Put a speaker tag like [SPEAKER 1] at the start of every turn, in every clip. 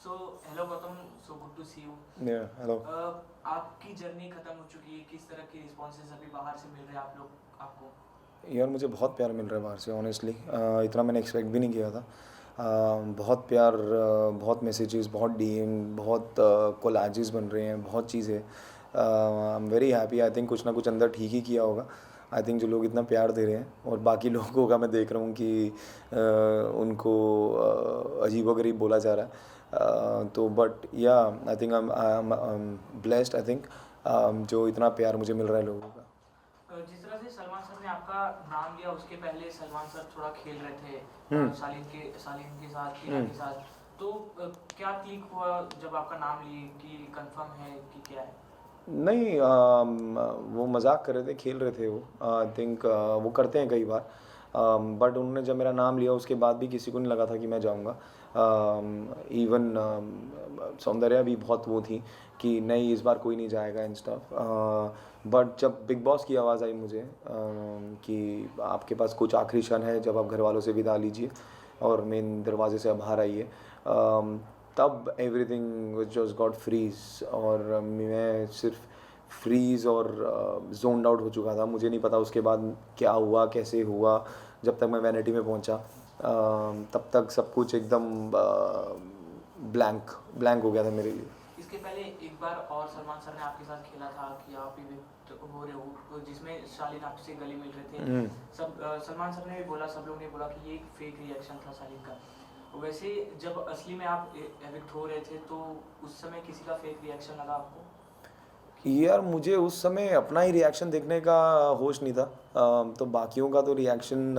[SPEAKER 1] So hello Gautam, so good to see you.
[SPEAKER 2] Hello.
[SPEAKER 1] आपकी journey खत्म हो चुकी है, किस तरह के रिस्पॉन्सेज अभी बाहर से मिल रहे हैं आप लोग आपको?
[SPEAKER 2] यार मुझे बहुत प्यार मिल रहा है बाहर से, ऑनेस्टली इतना मैंने एक्सपेक्ट भी नहीं किया था। बहुत प्यार, बहुत मैसेजेस, बहुत डीएम, बहुत कोलाजेस बन रहे हैं, बहुत चीज़ें। I am very happy. I think कुछ ना कुछ अंदर ठीक ही किया होगा। आई थिंक जो लोग इतना प्यार दे रहे हैं, और बाकी लोगों का मैं देख रहा हूँ कि उनको अजीबोगरीब बोला जा रहा है। तो बट या आई think I am blessed. I think जो इतना प्यार मुझे मिल रहा है लोगों का।
[SPEAKER 1] जिस तरह से सलमान सर ने आपका नाम लिया, उसके पहले सलमान सर थोड़ा खेल रहे थे
[SPEAKER 2] हम्म।
[SPEAKER 1] शालीन के साथ, टीना
[SPEAKER 2] हम्म।
[SPEAKER 1] के साथ। तो क्या क्लिक हुआ जब आपका नाम लिए कि कंफर्म है कि क्या है?
[SPEAKER 2] नहीं, वो मजाक कर रहे थे, खेल रहे थे वो। आई थिंक वो करते हैं कई बार। बट उन्होंने जब मेरा नाम लिया उसके बाद भी किसी को नहीं लगा था कि मैं जाऊंगा। इवन सौंदर्या भी बहुत वो थी कि नहीं, इस बार कोई नहीं जाएगा इन स्टफ। बट जब बिग बॉस की आवाज़ आई मुझे कि आपके पास कुछ आखिरी क्षण है जब आप घर वालों से विदा लीजिए और मेन दरवाजे से आप बाहर आइए, तब एवरीथिंग जस्ट गॉट फ्रीज। और मैं सिर्फ फ्रीज और जोन्ड आउट हो चुका था। मुझे नहीं पता उसके बाद क्या हुआ, कैसे हुआ। जब तक मैं वैनिटी में पहुंचा तब तक सब कुछ एकदम ब्लैंक ब्लैंक हो गया था मेरे लिए।
[SPEAKER 1] इसके पहले एक बार और सलमान सर ने आपके साथ खेला था कि आप इविक्ट हो रहे हो, जिसमें शालीन आपसे गले मिल रहे थे।
[SPEAKER 2] हम्म।
[SPEAKER 1] सब सलमान सर ने भी बोला, सब लोग ने बोला कि ये एक फेक रिएक्शन था शालीन का। वैसे जब असली में आप एविक्ट हो रहे थे तो उस समय किसी का फेक रिएक्शन लगा आपको?
[SPEAKER 2] यार मुझे उस समय अपना ही रिएक्शन देखने का होश नहीं था। तो बाकियों का तो रिएक्शन,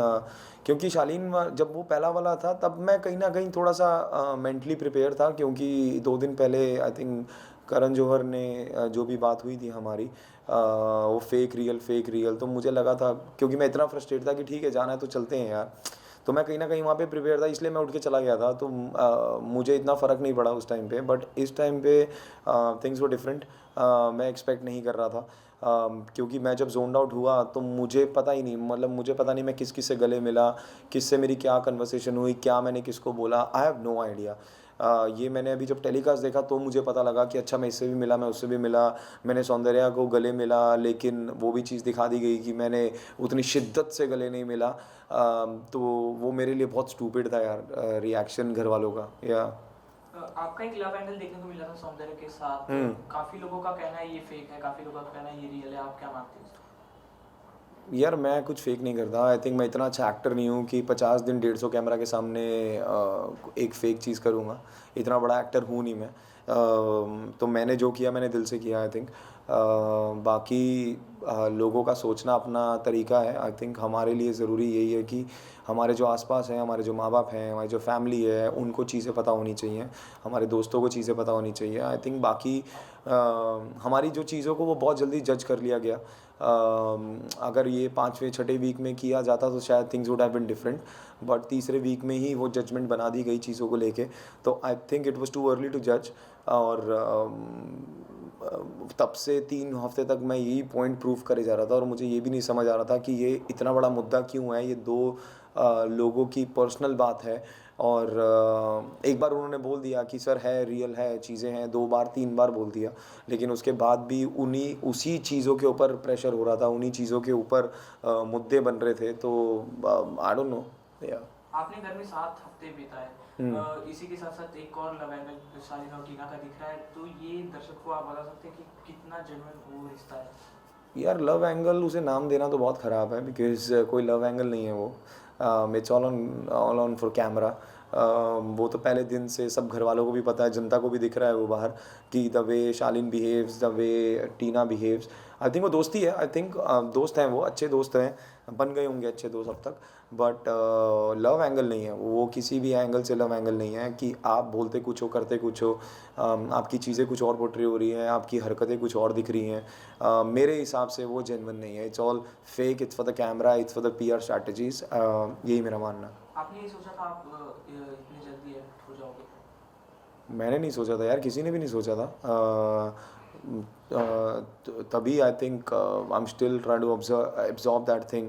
[SPEAKER 2] क्योंकि शालीन जब वो पहला वाला था तब मैं कहीं ना कहीं थोड़ा सा मेंटली प्रिपेयर था, क्योंकि 2 दिन पहले आई थिंक करण जौहर ने जो भी बात हुई थी हमारी, वो फेक रियल, तो मुझे लगा था, क्योंकि मैं इतना फ्रस्ट्रेट था कि ठीक है जाना है तो चलते हैं यार। तो मैं कहीं ना कहीं वहाँ पे प्रिपेयर था, इसलिए मैं उठ के चला गया था। तो मुझे इतना फ़र्क नहीं पड़ा उस टाइम पे। बट इस टाइम पे थिंग्स वो डिफरेंट। मैं एक्सपेक्ट नहीं कर रहा था, क्योंकि मैं जब जोन आउट हुआ तो मुझे पता ही नहीं, मतलब मुझे पता नहीं मैं किस किस से गले मिला, किससे मेरी क्या कन्वर्सेशन हुई, क्या मैंने किसको बोला। I have no idea. ये मैंने अभी जब टेलीकास्ट देखा तो मुझे पता लगा कि अच्छा, मैं इससे भी मिला, मैं उससे भी मिला, मैंने सौंदर्या को गले मिला, लेकिन वो भी चीज़ दिखा दी गई कि मैंने उतनी शिद्दत से गले नहीं मिला। तो वो मेरे लिए बहुत स्टूपिड था यार, रिएक्शन घर वालों का। या
[SPEAKER 1] आपका एक लव एंगल देखने को मिला था सौंदर्य के साथ।
[SPEAKER 2] हम्म।
[SPEAKER 1] काफी लोगों का कहना है ये फेक है, काफी लोगों का कहना है ये रियल है। आप क्या मानते हैं?
[SPEAKER 2] यार मैं कुछ फेक नहीं करता। आई थिंक मैं इतना अच्छा एक्टर नहीं हूँ कि 50 दिन 150 कैमरा के सामने एक फ़ेक चीज़ करूँगा। इतना बड़ा एक्टर हूँ नहीं मैं। तो मैंने जो किया मैंने दिल से किया, आई थिंक। बाकी लोगों का सोचना अपना तरीका है। आई थिंक हमारे लिए ज़रूरी यही है कि हमारे जो आसपास हैं, हमारे जो माँ बाप हैं, हमारी जो फैमिली है, उनको चीज़ें पता होनी चाहिए, हमारे दोस्तों को चीज़ें पता होनी चाहिए। आई थिंक बाकी हमारी जो चीज़ों को वो बहुत जल्दी जज कर लिया गया। अगर ये 5वें 6ठे वीक में किया जाता तो शायद things would have been different. But तीसरे वीक में ही वो जजमेंट बना दी गई चीज़ों को लेके। तो I think it was too early to जज। और तब से 3 हफ्ते तक मैं यही पॉइंट प्रूव करे जा रहा था, और मुझे ये भी नहीं समझ आ रहा था कि ये इतना बड़ा मुद्दा क्यों है। ये दो लोगों की पर्सनल बात है। और एक बार उन्होंने बोल दिया कि सर है, रियल है, चीज़ें हैं, 2 बार 3 बार बोल दिया, लेकिन उसके बाद भी उन्हीं उसी चीज़ों के ऊपर प्रेशर हो रहा था, उन्हीं चीज़ों के ऊपर मुद्दे बन रहे थे। तो आई डोंट नो। या
[SPEAKER 1] आपने घर में 7 हफ्ते बिताए।
[SPEAKER 2] हम्म।
[SPEAKER 1] इसी के साथ साथ एक और लव एंगल शालीन और टीना का दिख रहा है, तो ये दर्शक को आप बता सकते हैं कि कितना जेन्युइन वो रिश्ता है?
[SPEAKER 2] यार लव एंगल उसे नाम देना तो बहुत ख़राब है, बिकॉज कोई लव एंगल नहीं है वो। It's all on for camera. वो तो पहले दिन से सब घर वालों को भी पता है, जनता को भी दिख रहा है वो बाहर, कि the way Shaleen behaves, the way Tina behaves. I think वो दोस्ती है। आई थिंक दोस्त हैं, वो अच्छे दोस्त हैं, बन गए होंगे अच्छे दोस्त अब तक। बट लव एंगल नहीं है वो, किसी भी एंगल से लव एंगल नहीं है कि आप बोलते कुछ हो, करते कुछ हो। आपकी चीज़ें कुछ और पोर्ट्रे हो रही हैं, आपकी हरकतें कुछ और दिख रही हैं। मेरे हिसाब से वो जेन्युइन नहीं है। It's all fake, it's for the camera, it's for the PR strategies. यही मेरा मानना है।
[SPEAKER 1] आपने ये सोचा था आप इतनी जल्दी एविक्ट हो जाओगे?
[SPEAKER 2] मैंने नहीं सोचा था यार, किसी ने भी नहीं सोचा था। तभी I think I am still try to absorb that thing.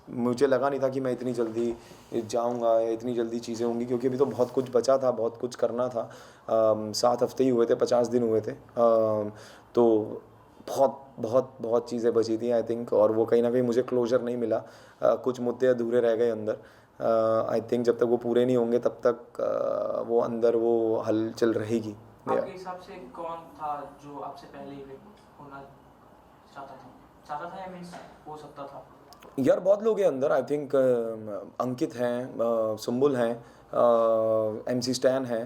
[SPEAKER 2] मुझे लगा नहीं था कि मैं इतनी जल्दी जाऊंगा या इतनी जल्दी चीज़ें होंगी, क्योंकि अभी तो बहुत कुछ बचा था, बहुत कुछ करना था। 7 हफ्ते ही हुए थे, 50 दिन हुए थे। तो बहुत बहुत बहुत चीज़ें बची थी आई थिंक, और वो कहीं ना कहीं मुझे क्लोजर नहीं मिला। कुछ मुद्दे अधूरे रह गए अंदर। आई थिंक जब तक वो पूरे नहीं होंगे तब तक वो अंदर वो हलचल रहेगी।
[SPEAKER 1] आपके हिसाब से कौन था जो आपसे पहले इवेक्ट होना चाहता था या मीन्स हो सकता था?
[SPEAKER 2] यार बहुत लोग हैं अंदर। आई थिंक अंकित हैं, सुम्बुल हैं, MC स्टैन है,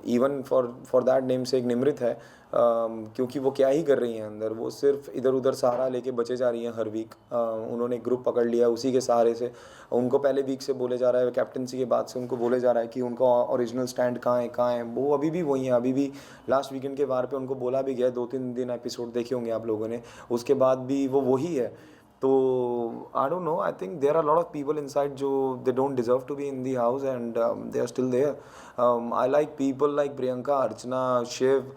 [SPEAKER 2] इवन फॉर दैट नेम से एक निमृत है। क्योंकि वो क्या ही कर रही हैं अंदर, वो सिर्फ इधर उधर सहारा लेके बचे जा रही हैं हर वीक। उन्होंने ग्रुप पकड़ लिया उसी के सहारे से। उनको पहले वीक से बोले जा रहा है, कैप्टनसी के बाद से उनको बोले जा रहा है कि उनका ओरिजिनल स्टैंड कहाँ है कहाँ है। वो अभी भी वही है, अभी भी लास्ट वीकेंड के वार पे उनको बोला भी गया, 2-3 दिन एपिसोड देखे होंगे आप लोगों ने, उसके बाद भी वो वही है। तो I don't know, I think there are lot of people inside जो they don't deserve to be in the house and they are still there. I like people like Priyanka, Archana, Shiv.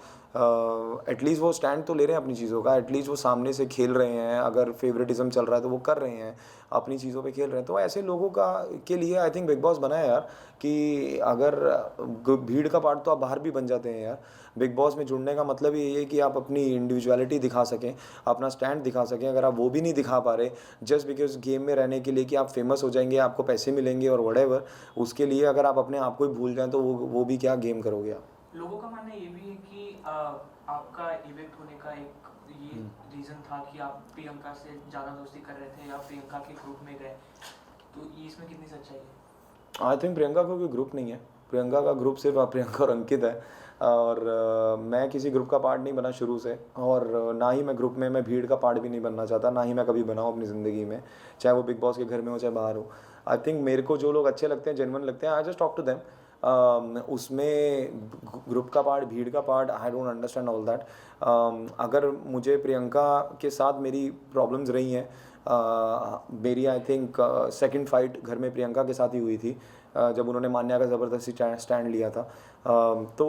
[SPEAKER 2] At least वो स्टैंड तो ले रहे हैं अपनी चीज़ों का, एटलीस्ट वो सामने से खेल रहे हैं। अगर फेवरेटिज्म चल रहा है तो वो कर रहे हैं, अपनी चीज़ों पे खेल रहे हैं। तो ऐसे लोगों का के लिए आई थिंक बिग बॉस बना है यार, कि अगर भीड़ का पार्ट तो आप बाहर भी बन जाते हैं यार। बिग बॉस में जुड़ने का मतलब ये है कि आप अपनी इंडिविजुअलिटी दिखा सकें, अपना स्टैंड दिखा सकें। अगर आप वो भी नहीं दिखा पा रहे जस्ट बिकॉज गेम में रहने के लिए कि आप फेमस हो जाएंगे, आपको पैसे मिलेंगे और व्हाटएवर, उसके लिए अगर आप अपने आप को ही भूल जाएं तो वो भी क्या गेम करोगे आप।
[SPEAKER 1] लोगों का मानना ये भी है कि आपका इवेक्ट होने का एक ये रीज़न था कि आप प्रियंका से ज़्यादा दोस्ती कर रहे थे या प्रियंका के ग्रुप में गए, तो ये इसमें कितनी सच्चाई है?
[SPEAKER 2] आई थिंक प्रियंका का कोई ग्रुप नहीं है। प्रियंका का ग्रुप सिर्फ प्रियंका और अंकित है। और मैं किसी ग्रुप का पार्ट नहीं बना शुरू से, और ना ही मैं ग्रुप में मैं भीड़ का पार्ट भी नहीं बनना चाहता, ना ही मैं कभी बनाऊँ अपनी ज़िंदगी में, चाहे वो बिग बॉस के घर में हो चाहे बाहर हो। आई थिंक मेरे को जो लोग अच्छे लगते हैं, जेन्युइन लगते हैं, I just talk to them. उसमें ग्रुप का पार्ट, भीड़ का part, I don't understand all that. अगर मुझे प्रियंका के साथ मेरी प्रॉब्लम्स रही हैं, मेरी आई थिंक सेकंड फाइट घर में प्रियंका के साथ ही हुई थी, जब उन्होंने मान्या का ज़बरदस्ती स्टैंड लिया था। तो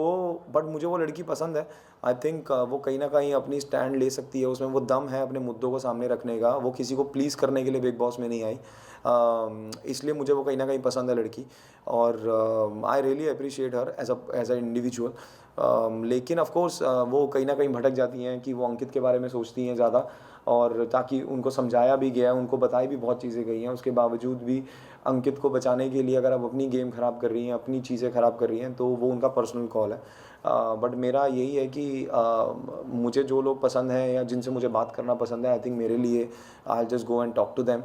[SPEAKER 2] बट मुझे वो लड़की पसंद है। आई थिंक वो कहीं ना कहीं अपनी स्टैंड ले सकती है, उसमें वो दम है अपने मुद्दों को सामने रखने का। वो किसी को प्लीज़ करने के लिए बिग बॉस में नहीं आई, इसलिए मुझे वो कहीं ना कहीं पसंद है लड़की। और I really appreciate her as a individual. लेकिन ऑफ कोर्स वो कहीं ना कहीं भटक जाती हैं कि वो अंकित के बारे में सोचती हैं ज़्यादा, और ताकि उनको समझाया भी गया है, उनको बताई भी बहुत चीज़ें गई हैं, उसके बावजूद भी अंकित को बचाने के लिए अगर आप अपनी गेम ख़राब कर रही हैं, अपनी चीज़ें ख़राब कर रही हैं, तो वो उनका पर्सनल कॉल है। बट मेरा यही है कि मुझे जो लोग पसंद हैं या जिनसे मुझे बात करना पसंद है, आई थिंक मेरे लिए I just go and talk to them.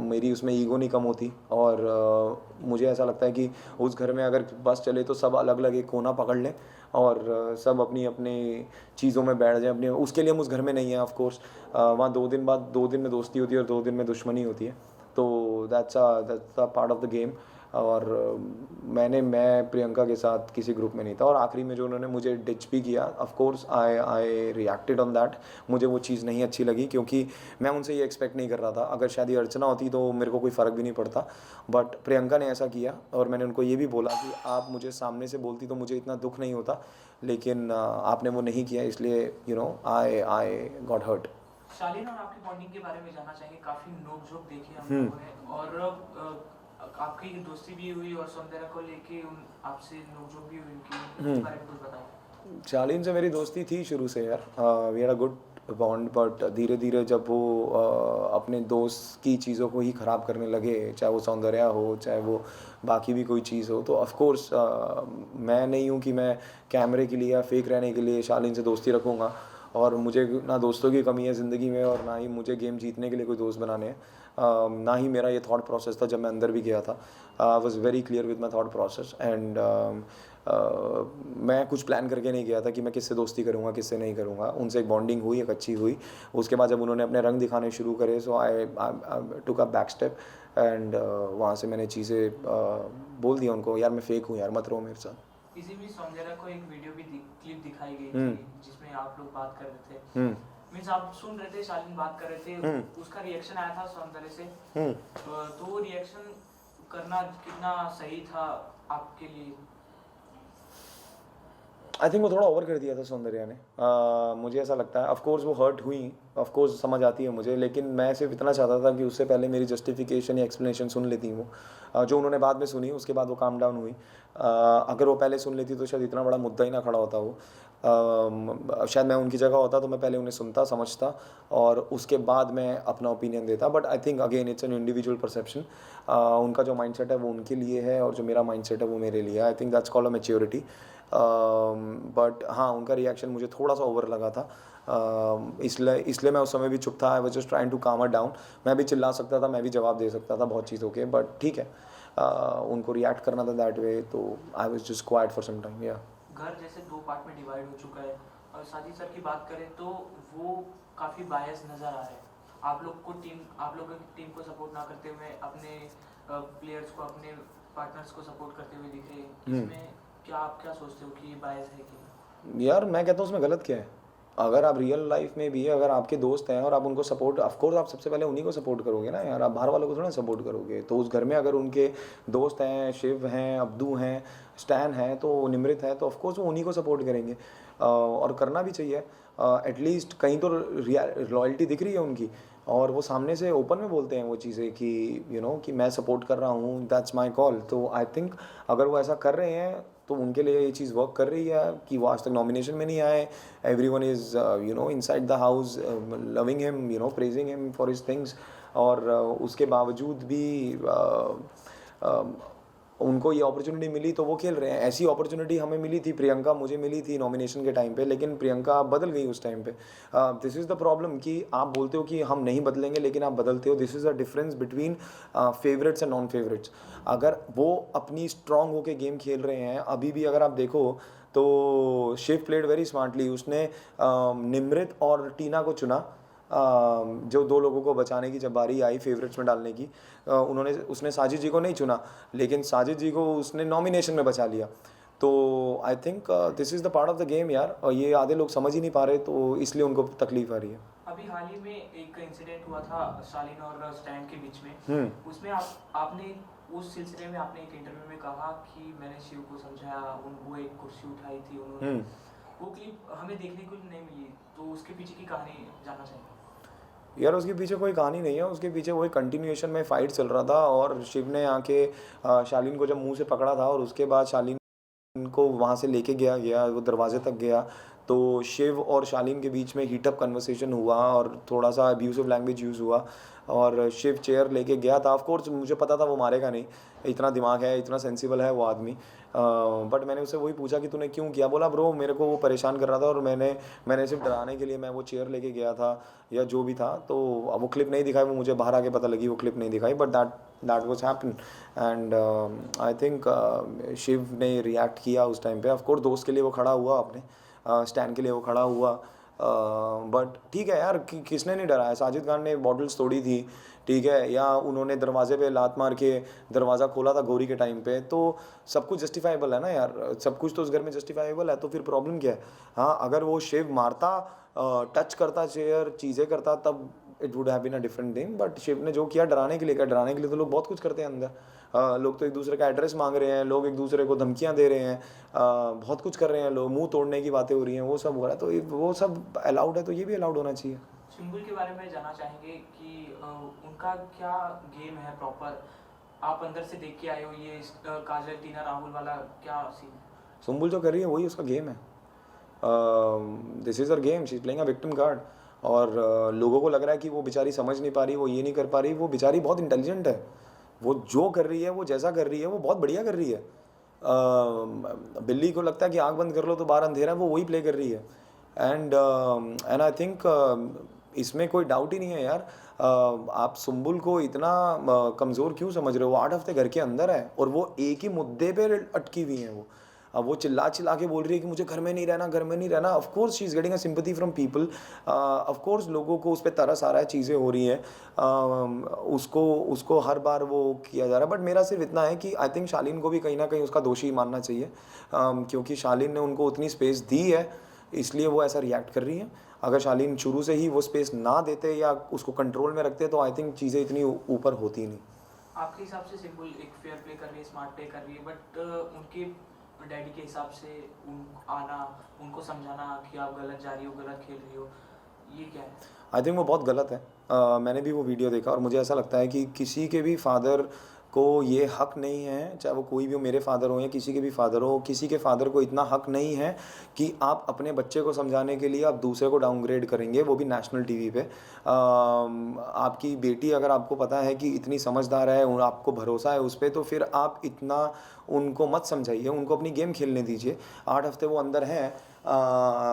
[SPEAKER 2] मेरी उसमें ईगो नहीं कम होती, और मुझे ऐसा लगता है कि उस घर में अगर बस चले तो सब अलग अलग एक कोना पकड़ लें और सब अपनी अपनी चीज़ों में बैठ जाएं अपने। उसके लिए हम उस घर में नहीं हैं ऑफ कोर्स। वहाँ 2 दिन बाद 2 दिन में दोस्ती होती है और 2 दिन में दुश्मनी होती है। तो that's a part of the game. और मैं प्रियंका के साथ किसी ग्रुप में नहीं था। और आखिरी में जो उन्होंने मुझे डिच भी किया, of course I reacted on that. मुझे वो चीज़ नहीं अच्छी लगी, क्योंकि मैं उनसे ये एक्सपेक्ट नहीं कर रहा था। अगर शायद ये अर्चना होती तो मेरे को कोई फ़र्क भी नहीं पड़ता, बट प्रियंका ने ऐसा किया। और मैंने उनको ये भी बोला कि आप मुझे सामने से बोलती तो मुझे इतना दुख नहीं होता, लेकिन आपने वो नहीं किया, इसलिए आई गॉट हर्ट।
[SPEAKER 1] शालीन और आपकी बॉन्डिंग के बारे में जानना चाहेंगे। काफ़ी नोक-झोंक देखी हम लोगों ने, और आपकी दोस्ती भी हुई और सौंदर्य को लेके आपसे नोक-झोंक भी हुई उनकी, इस बारे में कुछ बताइए।
[SPEAKER 2] शालीन से मेरी दोस्ती थी शुरू से यार, we had a good bond. But धीरे धीरे जब वो अपने दोस्त की चीज़ों को ही ख़राब करने लगे, चाहे वो सौंदर्य हो चाहे वो बाकी भी कोई चीज़ हो, तो ऑफ कोर्स मैं नहीं हूँ कि मैं कैमरे के लिए या फेक रहने के लिए शालीन से दोस्ती रखूँगा। और मुझे ना दोस्तों की कमी है ज़िंदगी में, और ना ही मुझे गेम जीतने के लिए कोई दोस्त बनाने हैं। ना ही मेरा ये थॉट प्रोसेस था जब मैं अंदर भी गया था। I was very clear with my thought process. And मैं कुछ प्लान करके नहीं गया था कि मैं किससे दोस्ती करूँगा किससे नहीं करूँगा। उनसे एक बॉन्डिंग हुई, एक अच्छी हुई। उसके बाद जब उन्होंने अपने रंग दिखाने शुरू करे, सो आई टुक अ बैक स्टेप। एंड वहाँ से मैंने चीज़ें बोल दिया उनको, यार मैं फेक हूँ यार, मत रहो मेरे साथ।
[SPEAKER 1] किसी भी सौंदर्य को एक वीडियो भी क्लिप दिखाई गई थी जिसमें आप लोग बात कर रहे थे, मीन्स आप सुन रहे थे, शालीन बात कर रहे थे, उसका रिएक्शन आया था सौंदर्य से, तो वो रिएक्शन करना कितना सही था आपके लिए?
[SPEAKER 2] आई थिंक वो थोड़ा ओवर कर दिया था सौंदर्या ने। मुझे ऐसा लगता है। ऑफ कोर्स वो हर्ट हुई, ऑफ कोर्स समझ आती है मुझे, लेकिन मैं सिर्फ इतना चाहता था कि उससे पहले मेरी जस्टिफिकेशन या एक्सप्लेनेशन सुन लेती वो। जो उन्होंने बाद में सुनी, उसके बाद वो काम डाउन हुई। अगर वो पहले सुन लेती तो शायद इतना बड़ा मुद्दा ही ना खड़ा होता वो। शायद मैं उनकी जगह होता तो मैं पहले उन्हें सुनता, समझता और उसके बाद मैं अपना ओपिनियन देता। But I think again it's an individual perception. उनका जो माइंडसेट है वो उनके लिए है और जो मेरा माइंडसेट है वो मेरे लिए है। I think that's called a maturity. But हाँ, उनका रिएक्शन मुझे थोड़ा सा ओवर लगा था। इसलिए मैं उस समय भी चुप था। I was just trying to calm her down. मैं भी चिल्ला सकता था, मैं भी जवाब दे सकता था बहुत चीज़ों के, बट ठीक है। उनको रिएक्ट करना था दैट वे, तो I was just quiet for some time. या
[SPEAKER 1] घर जैसे 2 पार्ट में डिवाइड हो चुका है और साजिद सर की बात करें तो वो काफ़ी बायस नज़र आ रहे हैं। आप लोगों की टीम को सपोर्ट ना करते हुए अपने प्लेयर्स को, अपने पार्टनर्स को सपोर्ट करते हुए दिख रहे हैं। इसमें आप क्या सोचते हो कि ये बायस है कि
[SPEAKER 2] यार मैं कहता हूँ उसमें गलत क्या है? अगर आप रियल लाइफ में भी अगर आपके दोस्त हैं और आप उनको सपोर्ट, ऑफ कोर्स आप सबसे पहले उन्हीं को सपोर्ट करोगे ना यार, आप बाहर वालों को थोड़ा सपोर्ट करोगे। तो उस घर में अगर उनके दोस्त हैं, शिव हैं, अब्दू हैं, स्टैन है, तो निमृत है, तो ऑफ कोर्स वो उन्हीं को सपोर्ट करेंगे। और करना भी चाहिए। एटलीस्ट कहीं तो लॉयल्टी दिख रही है उनकी, और वो सामने से ओपन में बोलते हैं वो चीज़ें कि कि मैं सपोर्ट कर रहा हूँ, दैट्स माई कॉल। तो आई थिंक अगर वो ऐसा कर रहे हैं तो उनके लिए ये चीज़ वर्क कर रही है कि वो आज तक नॉमिनेशन में नहीं आए। Everyone is inside the house loving him, praising him for his things. और उसके बावजूद भी उनको ये अपॉर्चुनिटी मिली तो वो खेल रहे हैं। ऐसी अपॉर्चुनिटी हमें मिली थी, प्रियंका मुझे मिली थी नॉमिनेशन के टाइम पे, लेकिन प्रियंका बदल गई उस टाइम पे। दिस इज़ द प्रॉब्लम कि आप बोलते हो कि हम नहीं बदलेंगे, लेकिन आप बदलते हो। This is the difference between favourites and non favourites. अगर वो अपनी स्ट्रांग होके गेम खेल रहे हैं, अभी भी अगर आप देखो तो शिव प्लेड वेरी स्मार्टली। उसने निमृत और टीना को चुना। जो 2 लोगों को बचाने की जब बारी आई फेवरेट्स में डालने की, उसने साजिद जी को नहीं चुना, लेकिन साजिद जी को उसने नॉमिनेशन में बचा लिया। तो I think this is the part of the game यार, और ये आधे लोग समझ ही नहीं पा रहे, तो इसलिए उनको तकलीफ आ रही है।
[SPEAKER 1] अभी हाल ही में एक इंसिडेंट हुआ था शालीन और स्टैंड के बीच में। उसमें आपने उस सिलसिले में आपने एक इंटरव्यू में कहा कि मैंने शिव को समझाया, वो एक कुर्सी उठाई थी उन्होंने। वो क्लिप हमें देखने को नहीं मिली, तो उसके पीछे की कहानी जानना चाहेंगे।
[SPEAKER 2] यार उसके पीछे कोई कहानी नहीं है, उसके पीछे वही कंटिन्यूएशन में फाइट चल रहा था, और शिव ने आके शालीन को जब मुंह से पकड़ा था और उसके बाद शालीन को वहाँ से लेके गया वो दरवाजे तक गया, तो शिव और शालीन के बीच में हीटअप कन्वर्सेशन हुआ और थोड़ा सा अब्यूसिव लैंग्वेज यूज़ हुआ, और शिव चेयर लेके गया था। ऑफ कोर्स मुझे पता था वो मारेगा नहीं, इतना दिमाग है, इतना सेंसिबल है वो आदमी। बट मैंने उससे वही पूछा कि तूने क्यों किया? बोला ब्रो मेरे को वो परेशान कर रहा था और मैंने सिर्फ डराने के लिए मैं वो चेयर लेके गया था, या जो भी था। तो अब वो क्लिप नहीं दिखाई, वो मुझे बाहर आके पता लगी, वो क्लिप नहीं दिखाई, but that was happen. And I think Shiv ने रिएक्ट किया उस टाइम पे। ऑफ कोर्स दोस्त के लिए वो खड़ा हुआ, अपने स्टैंड के लिए वो खड़ा हुआ। बट ठीक है यार, किसने नहीं डराया? साजिद खान ने बॉटल्स तोड़ी थी, ठीक है, या उन्होंने दरवाजे पे लात मार के दरवाज़ा खोला था गौरी के टाइम पे, तो सब कुछ जस्टिफाइबल है ना यार, सब कुछ तो उस घर में जस्टिफाइबल है, तो फिर प्रॉब्लम क्या है? हाँ, अगर वो शिव मारता, टच करता चेयर, चीज़ें करता, तब it would have been a different thing. But Shiv ने जो किया डराने के लिए किया। डराने के लिए तो लोग बहुत कुछ करते हैं अंदर। लोग तो एक दूसरे का एड्रेस मांग रहे हैं, लोग एक दूसरे को धमकियां दे रहे हैं, बहुत कुछ कर रहे हैं लोग, मुंह तोड़ने की बातें हो रही हैं, वो सब हो रहा है। तो वो सब अलाउड है, तो ये भी अलाउड होना चाहिए।
[SPEAKER 1] सिंबुल के बारे में जानना चाहेंगे कि उनका क्या गेम है प्रॉपर? आप अंदर से देख के आए हो, ये काजल टीना राहुल वाला क्या सीन है?
[SPEAKER 2] सुम्बुल जो कर रही है वही उसका गेम है। This is her game, she is playing a victim card. और लोगों को लग रहा है कि वो बेचारी समझ नहीं पा रही, वो ये नहीं कर पा रही। वो बेचारी बहुत इंटेलिजेंट है, वो जो कर रही है, वो जैसा कर रही है, वो बहुत बढ़िया कर रही है। बिल्ली को लगता है कि आँख बंद कर लो तो बाहर अंधेरा है, वो वही प्ले कर रही है। एंड आई थिंक इसमें कोई डाउट ही नहीं है यार। आप सुम्बुल को इतना कमज़ोर क्यों समझ रहे हो? वो 8 हफ्ते घर के अंदर है और वो एक ही मुद्दे पे अटकी हुई हैं वो। अब वो चिल्ला चिल्ला के बोल रही है कि मुझे घर में नहीं रहना, घर में नहीं रहना। Of course she is getting a sympathy from people. Of course लोगों को उस पर तरस आ रहा है, चीज़ें हो रही हैं। उसको हर बार वो किया जा रहा है। बट मेरा सिर्फ इतना है कि आई थिंक शालीन को भी कहीं ना कहीं उसका दोषी मानना चाहिए, क्योंकि शालीन ने उनको उतनी स्पेस दी है, इसलिए वो ऐसा रिएक्ट कर रही हैं। अगर शालीन शुरू से ही वो स्पेस ना देते या उसको कंट्रोल में रखते, तो आई थिंक चीज़ें इतनी ऊपर होती नहीं।
[SPEAKER 1] आपके हिसाब से सिंबुल एक फेयर प्ले कर रही है, स्मार्ट प्ले कर रही है, बट उनके डैडी के हिसाब से उन आना, उनको समझाना कि आप गलत जा रही हो, गलत खेल रही हो, ये क्या है?
[SPEAKER 2] आई थिंक वो बहुत गलत है। मैंने भी वो वीडियो देखा और मुझे ऐसा लगता है कि किसी के भी फादर को ये हक नहीं है, चाहे वो कोई भी हो, मेरे फादर हो या किसी के भी फादर हो, किसी के फादर को इतना हक नहीं है कि आप अपने बच्चे को समझाने के लिए आप दूसरे को डाउनग्रेड करेंगे, वो भी नेशनल टीवी पे। आपकी बेटी अगर आपको पता है कि इतनी समझदार है, आपको भरोसा है उस पर, तो फिर आप इतना उनको मत समझाइए, उनको अपनी गेम खेलने दीजिए। 8 हफ्ते वो अंदर हैं,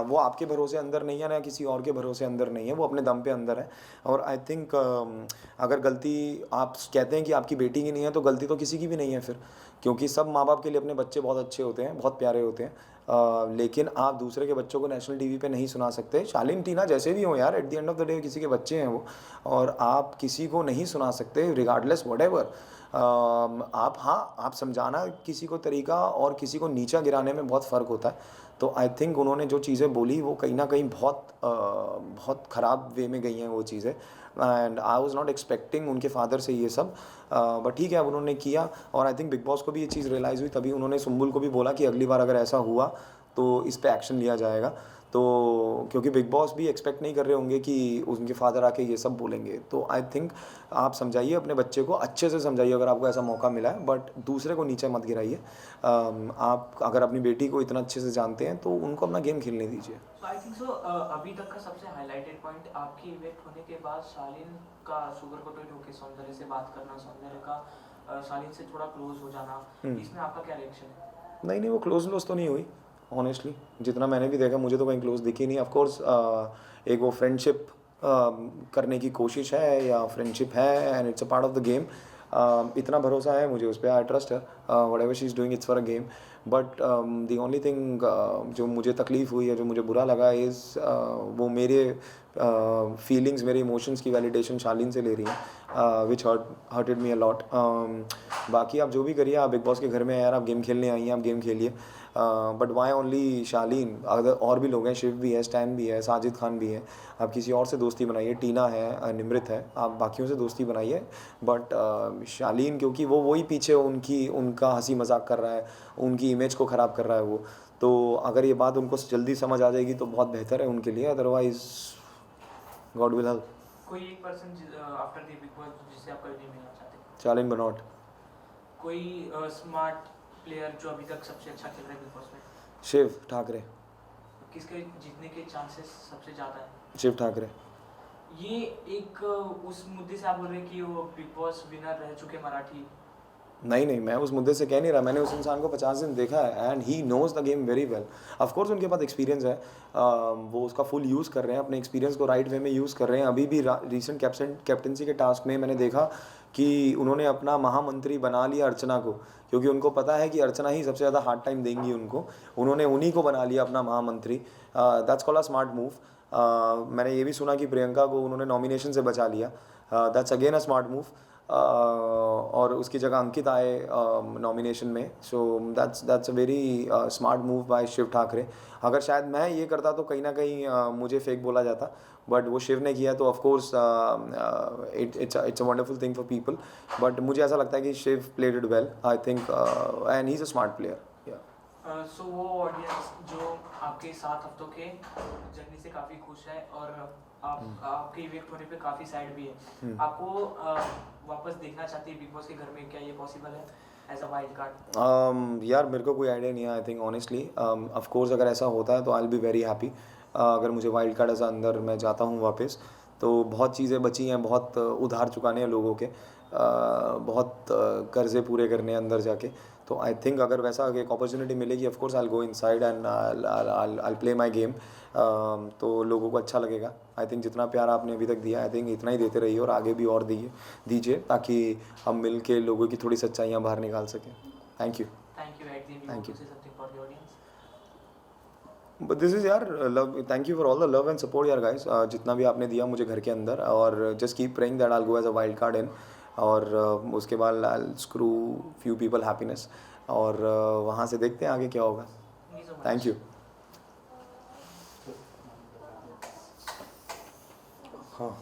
[SPEAKER 2] वो आपके भरोसे अंदर नहीं है ना किसी और के भरोसे अंदर नहीं है, वो अपने दम पे अंदर है। और आई थिंक अगर गलती आप कहते हैं कि आपकी बेटी की नहीं है, तो गलती तो किसी की भी नहीं है फिर, क्योंकि सब माँ बाप के लिए अपने बच्चे बहुत अच्छे होते हैं, बहुत प्यारे होते हैं। लेकिन आप दूसरे के बच्चों को नेशनल टीवी पे नहीं सुना सकते। शालीन टीना जैसे भी हो यार, at the end of the day किसी के बच्चे हैं वो, और आप किसी को नहीं सुना सकते रिगार्डलेस व्हाटएवर। आप, हाँ, आप समझाना किसी को तरीका और किसी को नीचा गिराने में बहुत फ़र्क होता है। तो आई थिंक उन्होंने जो चीज़ें बोली वो कहीं ना कहीं बहुत ख़राब वे में गई हैं वो चीज़ें, and I was not expecting उनके फादर से ये सब। बट ठीक है, अब उन्होंने किया, और आई थिंक बिग बॉस को भी ये चीज़ रियलाइज़ हुई, तभी उन्होंने सुम्बुल को भी बोला कि अगली बार अगर ऐसा हुआ तो इस पे एक्शन लिया जाएगा। तो क्योंकि बिग बॉस भी एक्सपेक्ट नहीं कर रहे होंगे कि उनके फादर आके ये सब बोलेंगे। तो आई थिंक आप समझाइए अपने बच्चे को, अच्छे से समझाइए अगर आपको ऐसा मौका मिला है, बट दूसरे को नीचे मत गिराइए। आप अगर अपनी बेटी को इतना अच्छे से जानते हैं तो उनको अपना गेम खेलने दीजिए।
[SPEAKER 1] So I think so, अभी तक का सबसे हाईलाइटेड पॉइंट आपकी इवेक्ट होने के बाद शालीन का शुगर कोटेड होकर सौंदर्य से बात करना, सौंदर्य का शालीन से थोड़ा क्लोज हो जाना, इसमें आपका क्या रिएक्शन है?
[SPEAKER 2] नहीं, वो क्लोज तो नहीं हुई ऑनेस्टली। जितना मैंने भी देखा मुझे तो कहीं क्लोज दिखी नहीं। ऑफ कोर्स एक वो फ्रेंडशिप करने की कोशिश है या फ्रेंडशिप है, and it's a part of the game. इतना भरोसा है मुझे उस पर, आई ट्रस्ट है, what ever she is doing it's for a game. But the only thing जो मुझे तकलीफ़ हुई है, जो मुझे बुरा लगा इज़ वो मेरे फीलिंग्स, मेरे इमोशंस की वैलिडेशन शालीन से ले रही हैं, विच हर्टेड मी अ लॉट। बाकी आप जो भी करिए, आप बिग बॉस के घर में हैं यार, आप गेम खेलने आई हैं, आप गेम खेलिए। बट वाई ओनली शालीन? अगर और भी लोग हैं, शिव भी है, स्टैन भी है, साजिद खान भी है, आप किसी और से दोस्ती बनाइए, टीना है, निमृत है, आप बाकियों से दोस्ती बनाइए। बट शालीन, क्योंकि वो वही पीछे उनका हंसी मजाक कर रहा है, उनकी इमेज को ख़राब कर रहा है वो, तो अगर ये बात उनको जल्दी समझ आ जाएगी तो बहुत बेहतर है उनके लिए, अदरवाइज गॉड विल हेल्प।
[SPEAKER 1] कोई एक person after the big boss जिससे आप कभी नहीं मिलना चाहते?
[SPEAKER 2] शालीन बनॉट।
[SPEAKER 1] कोई स्मार्ट प्लेयर जो अभी तक सबसे अच्छा खेल रहा है बिग बॉस में?
[SPEAKER 2] शिव ठाकरे।
[SPEAKER 1] किसके जीतने के चांसेस सबसे ज़्यादा है?
[SPEAKER 2] शिव ठाकरे।
[SPEAKER 1] ये एक उस मुद्दे से आप बोल रहे हैं कि वो बिग बॉस विनर रह चुके मराठी?
[SPEAKER 2] नहीं, मैं उस मुद्दे से कह नहीं रहा। मैंने उस इंसान को 50 दिन देखा है, and he knows the game very well. Of course उनके पास एक्सपीरियंस है, वो उसका फुल यूज़ कर रहे हैं, अपने एक्सपीरियंस को राइट वे में यूज़ कर रहे हैं। अभी भी रिसेंट कैप्टनसी के टास्क में मैंने देखा कि उन्होंने अपना महामंत्री बना लिया अर्चना को, क्योंकि उनको पता है कि अर्चना ही सबसे ज़्यादा हार्ड टाइम देंगी उनको। उन्होंने उन्हीं को बना लिया अपना महामंत्री। That's called a smart move. मैंने ये भी सुना कि प्रियंका को उन्होंने नॉमिनेशन से बचा लिया, that's again a smart move. और उसकी जगह अंकित आए नॉमिनेशन में, so that's a very smart move by Shiv Thakare. अगर शायद मैं ये करता तो कहीं ना कहीं मुझे फेक बोला जाता, बट वो शिव ने किया, तो of course it's a wonderful thing for people. But मुझे ऐसा लगता है कि Shiv played it well, I think, and he is a smart player.
[SPEAKER 1] So वो ऑडियंस जो आपके 7 हफ्तों के जर्नी से काफ़ी खुश है और आपके इवेक्ट होने पे काफ़ी सैड भी है, आपको वापस देखना चाहती है बिग बॉस के घर में, क्या ये पॉसिबल है एज अ वाइल्ड कार्ड?
[SPEAKER 2] यार मेरे को कोई आइडिया नहीं है, I think honestly. Of course अगर ऐसा होता है तो I will be very happy. अगर मुझे वाइल्ड कार्ड ऐसा अंदर मैं जाता हूँ वापस, तो बहुत चीज़ें बची हैं, बहुत उधार चुकाने हैं लोगों के, बहुत कर्जे पूरे करने हैं अंदर जाके। तो आई थिंक अगर वैसा एक अपॉर्चुनिटी मिलेगी, of course I will go inside and I play my game. तो लोगों को अच्छा लगेगा। आई थिंक जितना प्यार आपने अभी तक दिया, आई थिंक इतना ही देते रहिए और आगे भी और दीजिए, ताकि हम मिल के लोगों की थोड़ी सच्चाइयाँ बाहर निकाल सकें। Thank you.
[SPEAKER 1] Thank you. Something for the audience?
[SPEAKER 2] But this is यार love, thank you for all the love and support यार गाइस, जितना भी आपने दिया मुझे घर के अंदर, और just keep praying that I will go as a wild card in, और उसके बाद I will screw few people happiness, और वहाँ से देखते हैं आगे क्या होगा। Thank you. हाँ।